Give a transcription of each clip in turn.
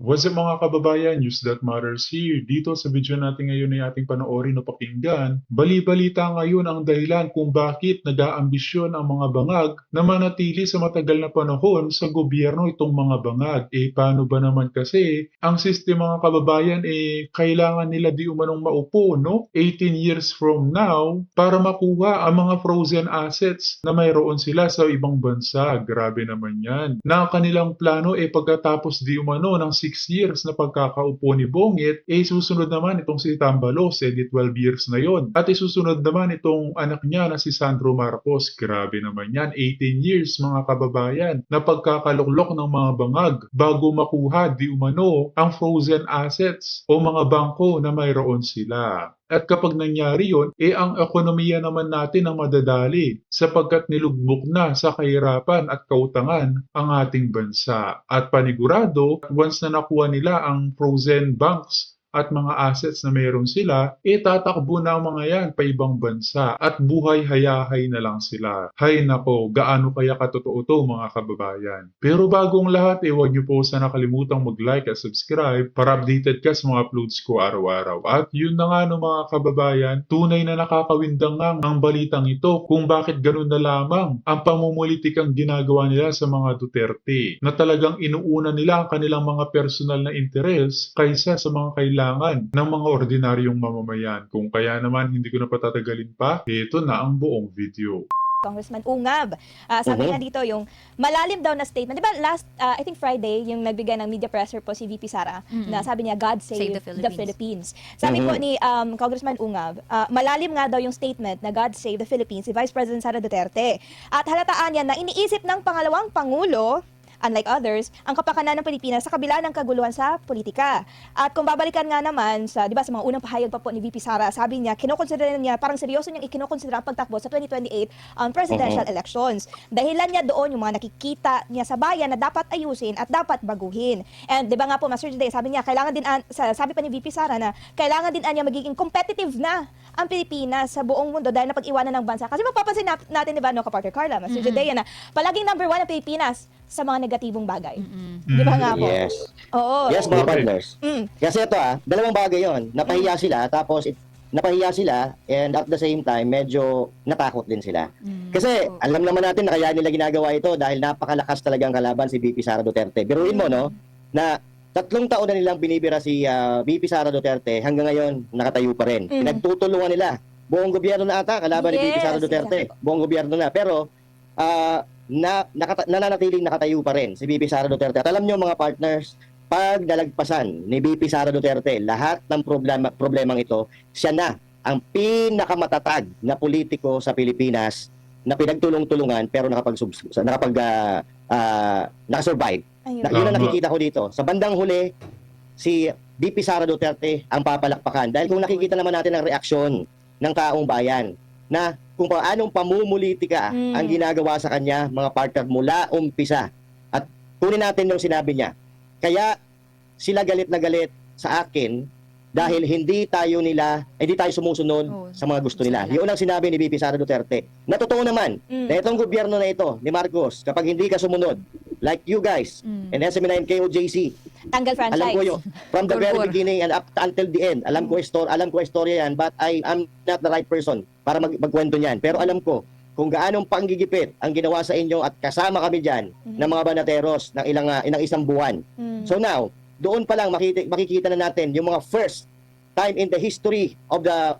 What's up mga kababayan, News That Matters here. Dito sa video natin ngayon ay ating panoorin o pakinggan. Bali-balita ngayon ang dahilan kung bakit nag-aambisyon ang mga bangag na manatili sa matagal na panahon sa gobyerno itong mga bangag. Paano ba naman kasi ang sistema mga kababayan kailangan nila di umanong maupo, no? 18 years from now para makuha ang mga frozen assets na mayroon sila sa ibang bansa. Grabe naman yan. Na kanilang plano pagkatapos di umano ng 6 years na pagkakaupo ni Bongit, susunod naman itong si Tambalos, di 12 years na yon. At isusunod naman itong anak niya na si Sandro Marcos. Grabe naman yan, 18 years mga kababayan na pagkakaluklok ng mga bangag bago makuha di umano ang frozen assets o mga bangko na mayroon sila. At kapag nangyari yun, ang ekonomiya naman natin ang madadali sapagkat nilugmok na sa kahirapan at kautangan ang ating bansa. At panigurado, once na nakuha nila ang frozen banks at mga assets na meron sila, tatakbo na ang mga yan pa ibang bansa at buhay hayahay na lang sila. Hay nako, gaano kaya katotoo to mga kababayan. Pero bagong lahat, huwag niyo po sana kalimutang mag-like at subscribe para updated ka sa mga uploads ko araw-araw. At yun na nga no mga kababayan, tunay na nakakawindangang ang balitang ito kung bakit ganun na lamang ang pamumulitikang ginagawa nila sa mga Duterte na talagang inuuna nila ang kanilang mga personal na interes kaysa sa mga kailangan ng mga ordinaryong mamamayan. Kung kaya naman hindi ko na patatagalin pa, ito na ang buong video. Congressman Ungab. Sabi nga dito yung malalim daw na statement. Di ba last, I think Friday, yung nagbigay ng media presser po si VP Sara, na sabi niya, God save the Philippines. Sabi po ni Congressman Ungab, malalim nga daw yung statement na God save the Philippines si Vice President Sara Duterte. At halataan niya na iniisip ng pangalawang Pangulo, unlike others, ang kapakanan ng Pilipinas sa kabila ng kaguluhan sa politika. At kung babalikan nga naman sa, di ba, sa mga unang pahayag pa po ni VP Sara, sabi niya, kinokonsidera niya, parang seryoso niyang ikinokonsidera ang pagtakbo sa 2028 presidential elections. Dahilan niya doon yung mga nakikita niya sa bayan na dapat ayusin at dapat baguhin. And di ba nga po, Master Jay, sabi niya, kailangan din, sabi pa ni VP Sara na kailangan din niya magiging competitive na ang Pilipinas sa buong mundo dahil napag-iwanan ng bansa. Kasi mapapansin natin, di ba, no, Kapartner Carla, Master Jay, na palaging number 1 ang Pilipinas sa mga negatibong bagay. Di ba nga po? Yes. Oo. Yes, mga partners. Kasi ito dalawang bagay yon. Napahiya sila, tapos napahiya sila, and at the same time, medyo natakot din sila. Kasi alam naman natin na kaya nila ginagawa ito dahil napakalakas talagang kalaban si VP Sara Duterte. Biruin mo, no, na 3 taon na nilang binibira si VP Sara Duterte, hanggang ngayon nakatayo pa rin. Pinagtutulungan nila. Buong gobyerno na ata kalaban ni VP Sara Duterte. Exactly. Buong gobyerno na. Pero nananatiling nakatayo pa rin si VP Sara Duterte. At alam nyo mga partners, pag nalagpasan ni VP Sara Duterte lahat ng problemang ito, siya na ang pinakamatatag na politiko sa Pilipinas na pinagtulong-tulungan pero nakasurvive. Yun ang nakikita ko dito. Sa bandang huli, si VP Sara Duterte ang papalakpakan. Dahil kung nakikita naman natin ang reaksyon ng taong bayan na kung paanong pamumulitika ang ginagawa sa kanya, mga partner, mula umpisa. At kunin natin yung sinabi niya. Kaya sila galit na galit sa akin dahil hindi tayo sumusunod sa mga gusto nila. Yun ang sinabi ni VP Sara Duterte. Na totoo naman, na itong gobyerno na ito, ni Marcos, kapag hindi ka sumunod, like you guys, and SM9 KOJC, tanggal franchise. alam ko yun, from the very beginning and up until the end, alam ko istorya yan, but I'm not the right person para magkwento niyan. Pero alam ko kung gaanong panggigipit ang ginawa sa inyo at kasama kami dyan ng mga banateros ng isang buwan. So now, doon pa lang makikita na natin yung mga first time in the history of the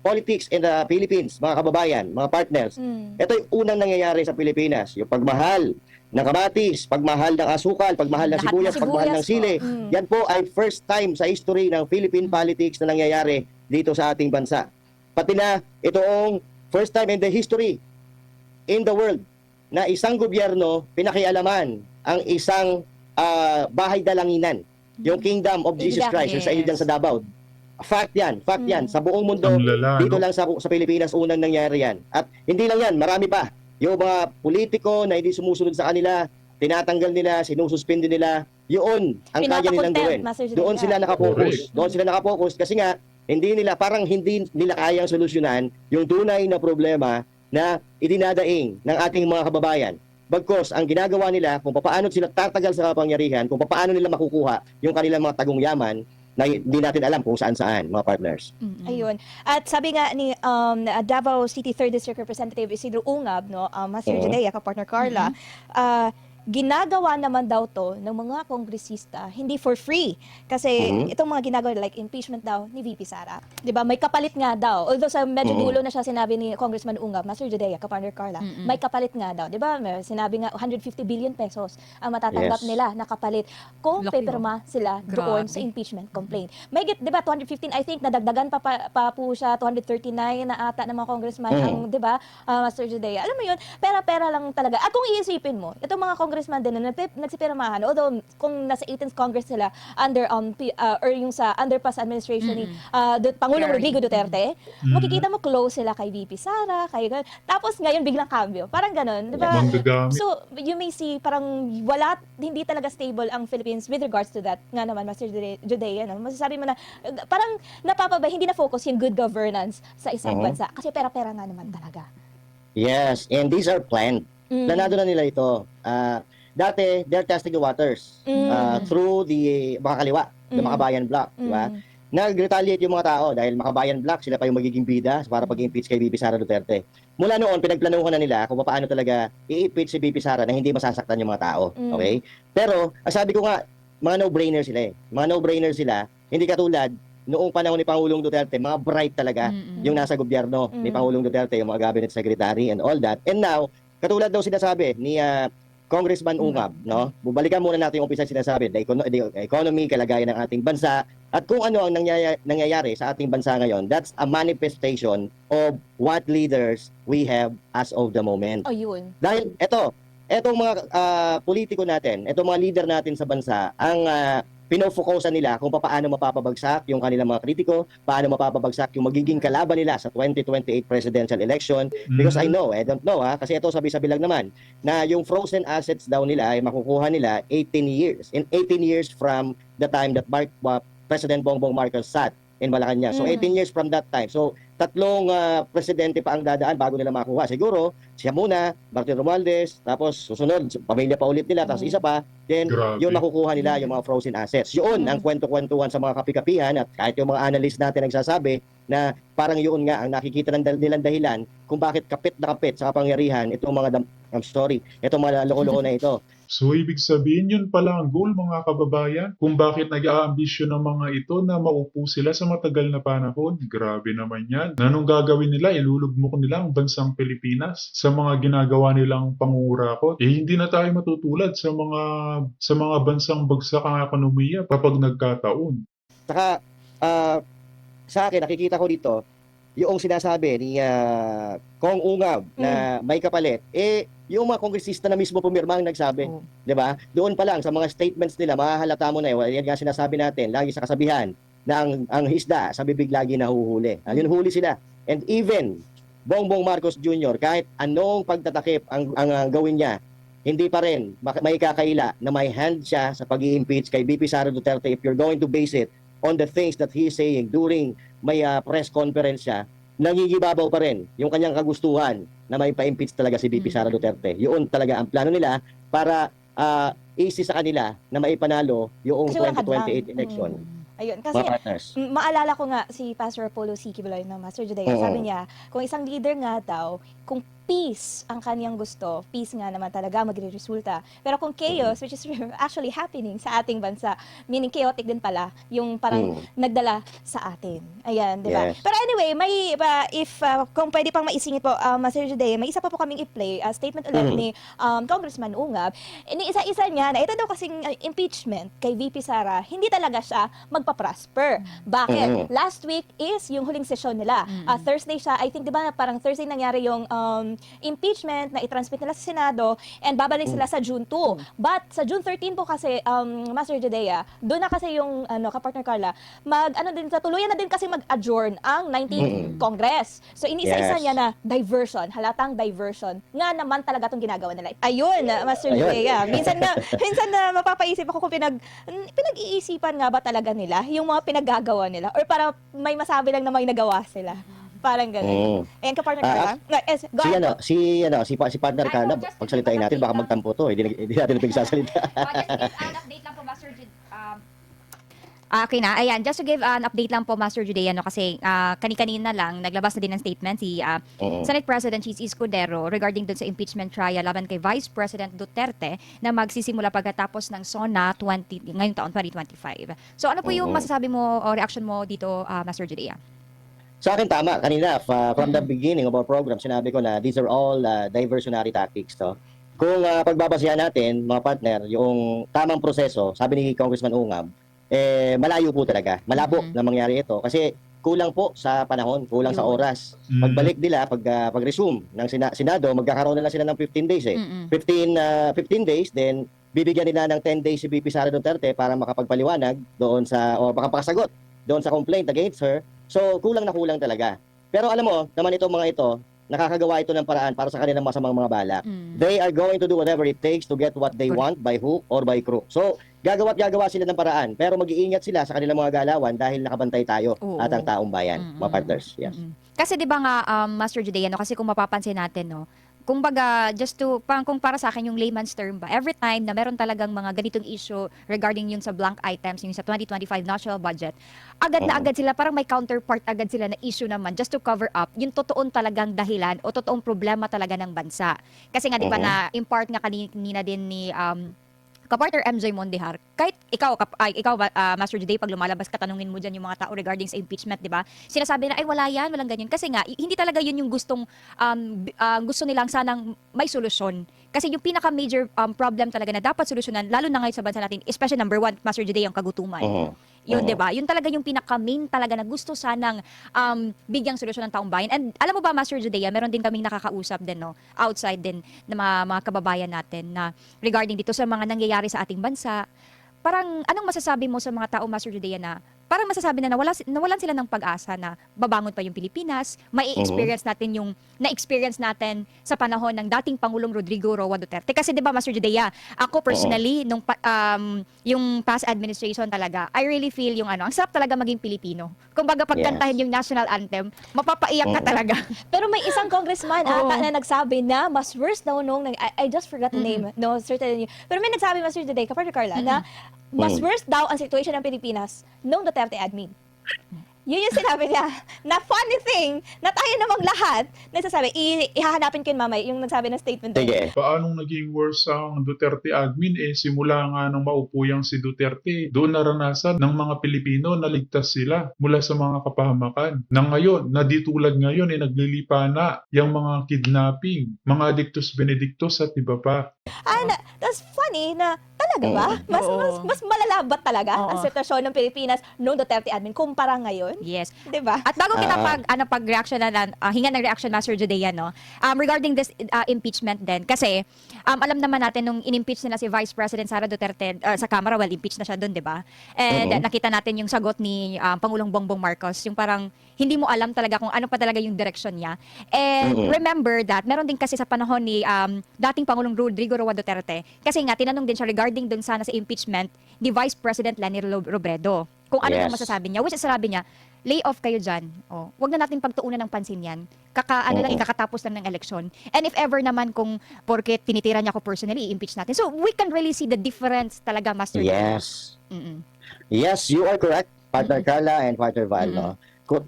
politics in the Philippines, mga kababayan, mga partners. Ito yung unang nangyayari sa Pilipinas, yung pagmahal ng kamatis, pagmahal ng asukal, pagmahal ng sibuyas, pagmahal ng sili. Yan po ay first time sa history ng Philippine politics na nangyayari dito sa ating bansa. Pati na itong first time in the history in the world na isang gobyerno pinakialaman ang isang bahay dalanginan, yung Kingdom of Jesus Christ, yung sa inyo dyan sa Davao. Fact yan. Sa buong mundo, dito lang sa Pilipinas, unang nangyari yan. At hindi lang yan, marami pa. Yung mga politiko na hindi sumusunod sa kanila, tinatanggal nila, sinususpindi nila, yun ang kaya nilang gawin. Doon sila nakapokus. Kasi nga, hindi nila kayang solusyonan yung tunay na problema na idinadaing ng ating mga kababayan. Bagkos, ang ginagawa nila, kung paano sila tatagal sa kapangyarihan, kung paano nila makukuha yung kanilang mga tagong yaman, na hindi natin alam kung saan-saan, mga partners. Ayun. At sabi nga ni Davao City 3rd District Representative Isidro Ungab, no, Master Judea, ka-partner Carla, ginagawa naman daw to ng mga kongresista, hindi for free. Kasi itong mga ginagawa like impeachment daw ni VP Sara. 'Di ba? May kapalit nga daw. Although sa medyo dulo na siya sinabi ni Congressman Ungab, Master Judea, ka-partner Carla, may kapalit nga daw. 'Di ba? Sinabi nga 150 billion pesos ang matatanggap nila na kapalit kung pipirma sila doon sa impeachment complaint. May 'di ba 215, I think nadagdagan pa po siya 239 na ata ng mga congressman ang 'di ba? Master Judea. Alam mo 'yun, pera-pera lang talaga. At kung iisipin mo, itong mga congressman din na nagsipirmahan, although kung nasa 18th Congress sila under or yung sa underpass administration ni Pangulong Rodrigo Duterte, makikita mo close sila kay VP Sara, kay tapos ngayon biglang cambio. Parang ganun, 'di ba? So, you may see parang hindi talaga stable ang Philippines with regards to that. Nga naman Master Judea, no? Masasabi mo na parang hindi na focus yung good governance sa isang bansa kasi pera-pera nga naman talaga. Yes, and these are planned. Planado na nila ito. Dati, they're testing the waters through the Makakaliwa, the Makabayan Bloc, di ba? Nag-retaliate yung mga tao dahil Makabayan Bloc, sila pa yung magiging bida para pag-impeach kay VP Sara Duterte. Mula noon, pinagplanuhan na nila kung paano talaga i-impeach si VP Sara na hindi masasaktan yung mga tao. Okay? Pero, sabi ko nga, mga no-brainer sila eh. Mga no-brainer sila, hindi katulad noong panahon ni Pangulong Duterte, mga bright talaga yung nasa gobyerno ni Pangulong Duterte, yung mga cabinet secretary and all that. And now, katulad daw sinasabi ni Congressman Ungab, no? Bubalikan muna natin yung umpisa sinasabi, the economy, kalagayan ng ating bansa, at kung ano ang nangyayari sa ating bansa ngayon. That's a manifestation of what leaders we have as of the moment. Oh, yun. Dahil etong mga politiko natin, etong mga leader natin sa bansa, ang pinofokusan nila kung paano mapapabagsak yung kanilang mga kritiko, paano mapapabagsak yung magiging kalaban nila sa 2028 presidential election. Because I don't know kasi ito sabi-sabi lang naman, na yung frozen assets daw nila ay makukuha nila 18 years. In 18 years from the time that President Bongbong Marcos sat in Malacanang. So 18 years from that time. So tatlong presidente pa ang dadaan bago nila makuha. Siguro, siya muna, Martin Romualdez, tapos susunod, pamilya pa ulit nila, tapos isa pa, then yun makukuha nila yung mga frozen assets. Yun ang kwento-kwentuhan sa mga kapi-kapihan at kahit yung mga analyst natin nagsasabi na parang yun nga ang nakikita nilang dahilan kung bakit kapit na kapit sa kapangyarihan itong mga itong mga loko-loko na ito. So, ibig sabihin, yun pala ang goal, mga kababayan, kung bakit nag-aambisyon ng mga ito na maupo sila sa matagal na panahon. Grabe naman yan. Anong gagawin nila? Ilulugmok nila ang bansang Pilipinas sa mga ginagawa nilang pangurakot. Hindi na tayo matutulad sa mga bansang bagsak ang ekonomiya kapag nagkataon. Saka, sa akin, nakikita ko dito, yung sinasabi ni Kong Ungab na may kapalit, yung mga kongresista na mismo pumirma ang nagsabi, 'di ba? Doon pa lang sa mga statements nila, mahahalata mo na yan nga sinasabi natin, lagi sa kasabihan na ang isda sa bibig lagi nahuhuli. Yun huli sila. And even Bongbong Marcos Jr., kahit anong pagtatakip ang gawin niya, hindi pa rin may kakaila na may hand siya sa pag-i-impeach kay VP Sara Duterte if you're going to base it on the things that he's saying during may press conference siya. Nangigibabaw pa rin yung kanyang kagustuhan na may pa-impeach talaga si VP Sara Duterte. Yun talaga ang plano nila para easy sa kanila na maipanalo yung 2028 election. Ayun, kasi maalala ko nga si Pastor Apollo C. Kibuloy na Master Judea, sabi niya, kung isang leader nga daw, kung peace ang kaniyang gusto, peace nga naman talaga magre-resulta. Pero kung chaos, which is actually happening sa ating bansa, meaning chaotic din pala, yung parang nagdala sa atin. Ayan, di ba? Yes. Pero anyway, kung pwede pang maisingit po, Master Judea, may isa pa po kaming i-play, statement ulit ni Congressman Ungab. Isa-isa niya na ito daw kasing impeachment kay VP Sara, hindi talaga siya magpa-prosper. Bakit? Last week is yung huling session nila. Thursday siya, I think, di ba, parang Thursday nangyari yung impeachment na i-transmit nila sa Senado and babalik sila sa June 2. But sa June 13 po kasi, Master Judea, doon na kasi yung kapartner Carla, tuluyan na din kasi mag-adjourn ang 19th Congress. So inisa-isa niya na diversion, halatang diversion, nga naman talaga itong ginagawa nila. Ayun, Master Judea. Minsan na mapapaisip ako kung pinag-iisipan nga ba talaga nila yung mga pinaggagawa nila or para may masabi lang na may nagawa sila. Parang gano'n. And kapartner Carla? Go Si ahead po. si partner Carla, pagsalitain natin baka magtampo to, hindi natin pagsasalita. Just to give an update lang po, Master okay na. Ayan, just to give an update lang po, Master Judea, no, kasi kani-kanina lang, naglabas na din ng statement si Senate President Cheese Escudero regarding dun sa impeachment trial laban kay Vice President Duterte na magsisimula pagkatapos ng SONA ngayong taon, 2025. So ano po yung masasabi mo o reaction mo dito, Master Judea? Sa akin tama, kanina from the beginning of our program, sinabi ko na these are all diversionary tactics to. Kung pagbabasihan natin, mga partner, yung tamang proseso, sabi ni Congressman Ungab, malayo po talaga. Malabo na mangyari ito kasi kulang po sa panahon, kulang sa oras. Pagbalik nila, pag-resume ng Senado, magkakaroon na lang sila ng 15 days 15 days, then bibigyan nila ng 10 days si VP Sara Duterte para makapagpaliwanag doon o makapakasagot doon sa complaint against her. So, kulang na kulang talaga. Pero alam mo, naman itong mga ito, nakakagawa ito ng paraan para sa kanilang masamang mga balak. They are going to do whatever it takes to get what they want by hook or by crook. So, gagawa sila ng paraan. Pero mag-iingat sila sa kanilang mga galawan dahil nakabantay tayo at ang taong bayan, mga partners. Yes. Kasi 'di ba nga Master Judea, no, kasi kung mapapansin natin, no, kumbaga, kung para sa akin yung layman's term ba, every time na meron talagang mga ganitong issue regarding yun sa blank items, yung sa 2025 national budget, agad na agad sila, parang may counterpart agad sila na issue naman just to cover up yung totoong talagang dahilan o totoong problema talaga ng bansa. Kasi nga, di ba na impart nga kanina din ni kapartner MJ Mondehar, kahit ikaw Master Juday, pag lumalabas ka, tanungin mo dyan yung mga tao regarding sa impeachment, di ba? Sinasabi na, ay wala yan, walang ganyan. Kasi nga, hindi talaga yun yung gusto nilang sanang may solusyon. Kasi yung pinaka-major problem talaga na dapat solusyonan, lalo na ngayon sa bansa natin, especially number one, Master Juday, yung kagutuman. Yun, di ba? Yun talaga yung pinaka-main talaga na gusto sanang bigyang solusyon ng taong bayan. And alam mo ba, Master Judea, meron din kaming nakakausap din, no, outside din ng mga kababayan natin na regarding dito sa mga nangyayari sa ating bansa. Parang anong masasabi mo sa mga tao, Master Judea, na parang masasabi na nawalan sila ng pag-asa na babangon pa yung Pilipinas, mai-experience natin yung na-experience natin sa panahon ng dating Pangulong Rodrigo Roa Duterte. Kasi 'di ba, Master Judea, ako personally nung yung past administration talaga, I really feel yung ang sarap talaga maging Pilipino. Kumbaga pagkantahin yung national anthem, mapapaiyak ka talaga. Pero may isang congressman ata na nagsabi na mas worse daw nung I just forgot the name. No, certainly. Pero may nagsabi, Master Judea, kapag Carla, na mas worse daw ang situation ng Pilipinas nung Duterte admin. Yun yung sinabi niya. Na funny thing, na tayo namang lahat, nagsasabi, ihahanapin ko yun mamaya, yung nagsabi ng statement doon. Sige. Paanong naging worse ang Duterte admin? Simula nga nung maupo yang si Duterte, doon naranasan ng mga Pilipino na ligtas sila mula sa mga kapahamakan. Na ngayon, naditulad ngayon, naglilipa na yung mga kidnapping, mga Dictus Benedictus at iba pa. That's funny na talaga ba? Mas malalabat talaga ang sitwasyon ng Pilipinas noong Duterte admin kumpara ngayon. Yes. 'Di ba? At bago kita pag-reaction hinga ng reaction, Master Judea, no, regarding this impeachment din, kasi alam naman natin nung in-impeach nila si Vice President Sara Duterte sa Kamara, well, impeach na siya doon, 'di ba? And nakita natin yung sagot ni Pangulong Bongbong Marcos, yung parang hindi mo alam talaga kung ano pa talaga yung direction niya. And remember that meron din kasi sa panahon ni dating Pangulong Rodrigo Roa Duterte, kasi nga tinanong din siya regarding dun sana sa impeachment ni Vice President Leni Robredo. Kung ano yung masasabi niya, which is sabi niya, lay off kayo dyan. Wag na natin pagtuunan ng pansin yan. Ikakatapos lang ng eleksyon. And if ever naman kung porket tinitira niya ako personally, i-impeach natin. So we can really see the difference talaga, Master. Yes. Yes, you are correct, Partner Carla and Partner Val. No?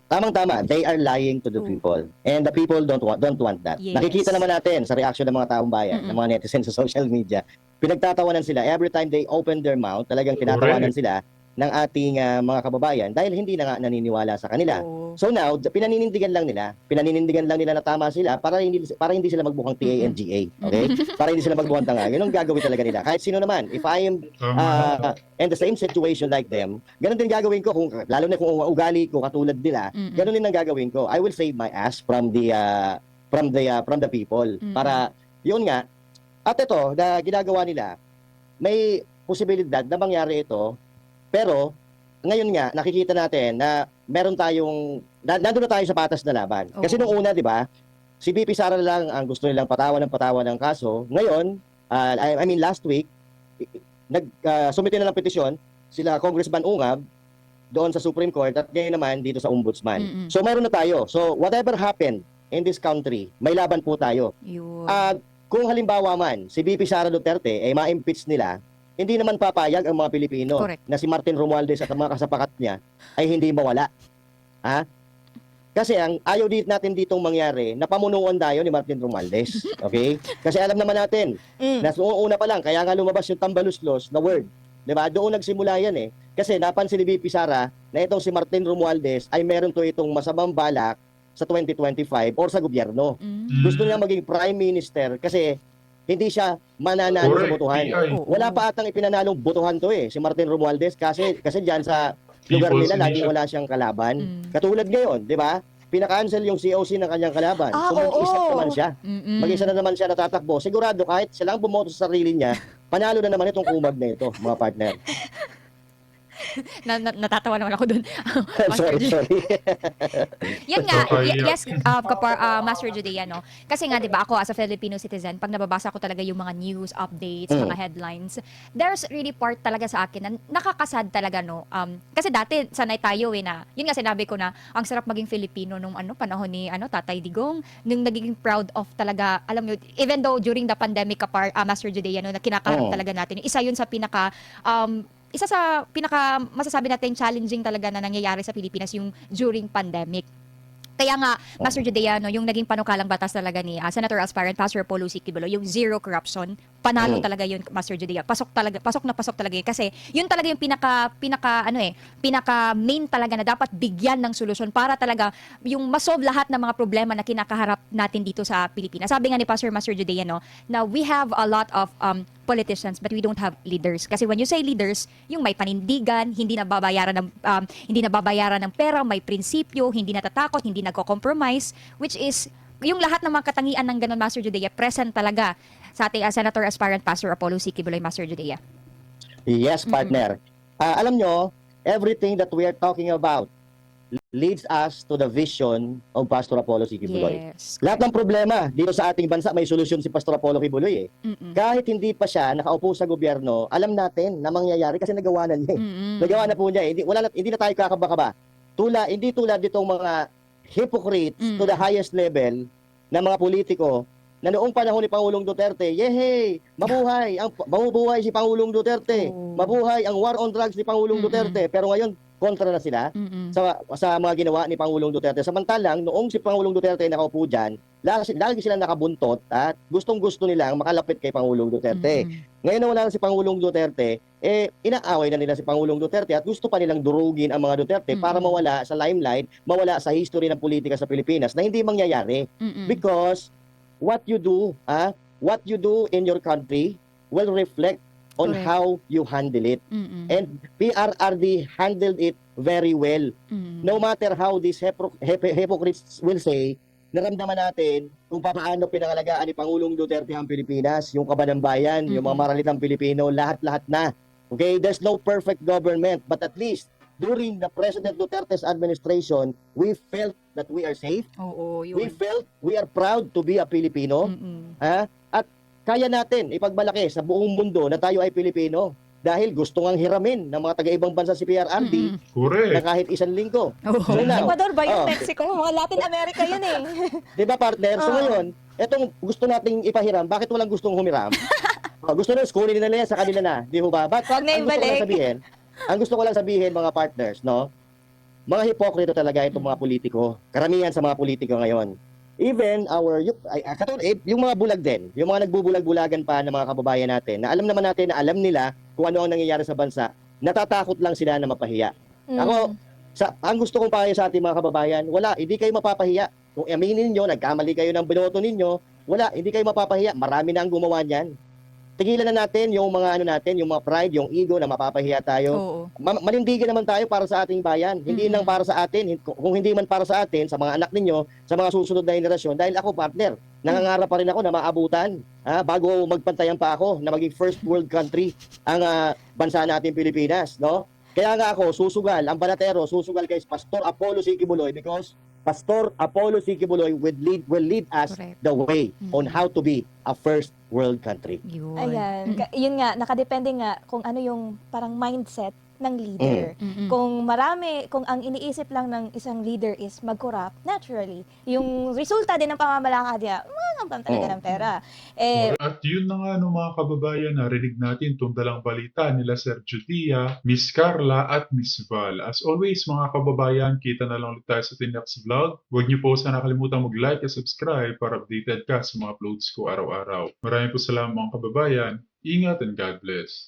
Tamang-tama, they are lying to the people. And the people don't want that. Yes. Nakikita naman natin sa reaction ng mga taong bayan, ng mga netizens sa social media. Pinagtatawanan sila. Every time they open their mouth, talagang tinatawanan sila ng ating mga kababayan dahil hindi na nga naniniwala sa kanila. So now, pinaninindigan lang nila na tama sila para hindi sila magbukhang TANGA, okay? Para hindi sila magbukhang tanga. Yun ang gagawin talaga nila. Kahit sino naman, if I am in the same situation like them, ganun din gagawin ko, lalo na kung ugali ko katulad nila, ganun din ang gagawin ko. I will save my ass from the people. Para yun nga. At ito, na ginagawa nila, may posibilidad na mangyari ito. Pero, ngayon nga, nakikita natin na meron tayong, nandun na tayo sa patas na laban. Kasi nung una, di ba, si VP Sara lang ang gusto nilang patawan ng kaso. Ngayon, I mean last week, sumite na ng petisyon, sila Congressman Ungab, doon sa Supreme Court at ngayon naman dito sa Ombudsman. Mm-mm. So meron na tayo. So whatever happened in this country, may laban po tayo. Yun. At kung halimbawa man, si VP Sara Duterte, ma-impeach nila, hindi naman papayag ang mga Pilipino Correct. na si Martin Romualdez at ang mga kasapakat niya ay hindi mawala. Ha? Kasi ang ayaw natin ditong mangyari na pamunuan tayo ni Martin Romualdez. Okay? Kasi alam naman natin, na una pa lang, kaya nga lumabas yung tambaluslos na word. Diba? Doon nagsimula yan eh. Kasi napansin ni VP Sara na itong si Martin Romualdez ay meron to itong masamang balak sa 2025 or sa gobyerno. Gusto niya maging prime minister kasi hindi siya mananalo sa Correct, botohan. PI. Wala pa atang ipinanalong botohan to eh, si Martin Romualdez kasi diyan sa lugar People's nila laging Initiative. wala siyang kalaban. Katulad ngayon, 'di ba? Pinaka-cancel yung COC ng kanyang kalaban. So mag-isa naman siya. Mag-isa na naman siya natatakbo. Sigurado kahit siya lang bumoto sa sarili niya, panalo na naman itong kumag na ito, mga partner. Natatawa naman ako dun. Master sorry. Yan nga, Nakakaiyak. yes, Master Judea, no? Kasi nga, di ba, ako as a Filipino citizen, pag nababasa ko talaga yung mga news, updates, mga headlines, there's really part talaga sa akin na nakakasad talaga, no? Kasi dati, sanay tayo na, yun nga sinabi ko na, ang sarap maging Filipino nung panahon ni Tatay Digong, nung nagiging proud of talaga, alam mo, even though during the pandemic, Master Judea, no, na kinakaharap talaga natin, isa yun sa isa sa pinaka masasabi natin challenging talaga na nangyayari sa Pilipinas yung during pandemic. Kaya nga, Master Judea, no, yung naging panukalang batas talaga ni Senator Aspirant Pastor Apollo C. Quiboloy, yung zero corruption, panalo talaga yun, Master Judea. Pasok na pasok talaga yun. Kasi yun talaga yung pinaka main talaga na dapat bigyan ng solusyon para talaga yung masolve lahat ng mga problema na kinakaharap natin dito sa Pilipinas. Sabi nga ni Master Judea, no, na we have a lot of politicians but we don't have leaders. Kasi when you say leaders, yung may panindigan, hindi nababayaran ng pera, may prinsipyo, hindi natatakot, hindi nagko-compromise, which is yung lahat ng mga katangian ng ganun, Master Judea, present talaga sa ating Senator Aspirant Pastor Apollo C. Quiboloy, Master Judea. Yes, partner. Alam nyo, everything that we are talking about leads us to the vision of Pastor Apollo C. Quiboloy. Yes. Lahat ng problema dito sa ating bansa may solusyon si Pastor Apollo Quiboloy eh. Kahit hindi pa siya nakaupo sa gobyerno, alam natin na mangyayari kasi nagawa na niya eh. Nagawa na po niya eh. Hindi na tayo kakaba-kaba. Hindi tulad ditong mga hypocrites to the highest level na mga politiko na noong panahon ni Pangulong Duterte, yehey, mabuhay si Pangulong Duterte, mabuhay ang war on drugs ni Pangulong Duterte, pero ngayon kontra na sila sa mga ginawa ni Pangulong Duterte. Samantalang noong si Pangulong Duterte nakaupo dyan, lagi sila nakabuntot at gustong-gusto nilang makalapit kay Pangulong Duterte. Ngayon na wala na si Pangulong Duterte, inaaway na nila si Pangulong Duterte at gusto pa nilang durugin ang mga Duterte para mawala sa limelight, mawala sa history ng politika sa Pilipinas na hindi mangyayari. Because what you do in your country will reflect on Correct. how you handle it. And PRRD handled it very well. No matter how these hypocrites will say, naramdaman natin kung paano pinangalagaan ni Pangulong Duterte ang Pilipinas, yung kaban ng bayan, yung mga maralitang Pilipino, lahat-lahat na. Okay, there's no perfect government, but at least during the President Duterte's administration, we felt that we are safe. We felt we are proud to be a Filipino. At kaya natin ipagmalaki sa buong mundo na tayo ay Pilipino dahil gusto ngang hiramin ng mga taga-ibang bansa si PRRD na Correct. kahit isang linggo. So now, Ecuador ba yung Mexico? Mga Latin America yun eh. di ba partner? So ngayon, etong gusto nating ipahiram, bakit walang gustong humiram? Gusto na kunin nila yan sa kanila na, di ho ba? But Wag na ang gusto ko lang sabihin, mga partners, no? Mga hipokrito talaga itong mga politiko. Karamihan sa mga politiko ngayon. Even yung mga bulag din, yung mga nagbubulag-bulagan pa ng mga kababayan natin, na alam naman natin na alam nila kung ano ang nangyayari sa bansa, natatakot lang sila na mapahiya. Ako, ang gusto kong payo sa ating mga kababayan, hindi kayo mapapahiya. Kung aminin niyo, nagkamali kayo ng binoto ninyo, hindi kayo mapapahiya. Marami na ang gumawa niyan. Tigilan na natin yung mga yung mga pride, yung ego na mapapahiya tayo. Manindigan naman tayo para sa ating bayan. Hindi lang para sa atin, kung hindi man para sa atin, sa mga anak ninyo, sa mga susunod na henerasyon. Dahil ako, partner, nangangarap pa rin ako na maabutan, bago magpantayan pa ako na maging first world country ang bansa natin Pilipinas, no? Kaya nga ako, ang balatero, susugal kay Pastor Apollo C. Quiboloy because Pastor Apollo C. Quiboloy will lead us the way on how to be a first world country. Ayan. Yun nga, nakadepende nga kung ano yung parang mindset ng leader. Mm-mm. Kung ang iniisip lang ng isang leader is mag-corrupt, naturally, yung resulta din ng pamamalakad niya, mangampan talaga ng pera. At yun na nga no, mga kababayan, narinig natin itong dalang balita nila Sir Judia, Miss Carla at Miss Val. As always mga kababayan, kita na lang ulit tayo sa ating next vlog. Huwag niyo po sana nakalimutan mag-like at subscribe para updated ka sa mga uploads ko araw-araw. Maraming po salamat mga kababayan. Ingat and God bless.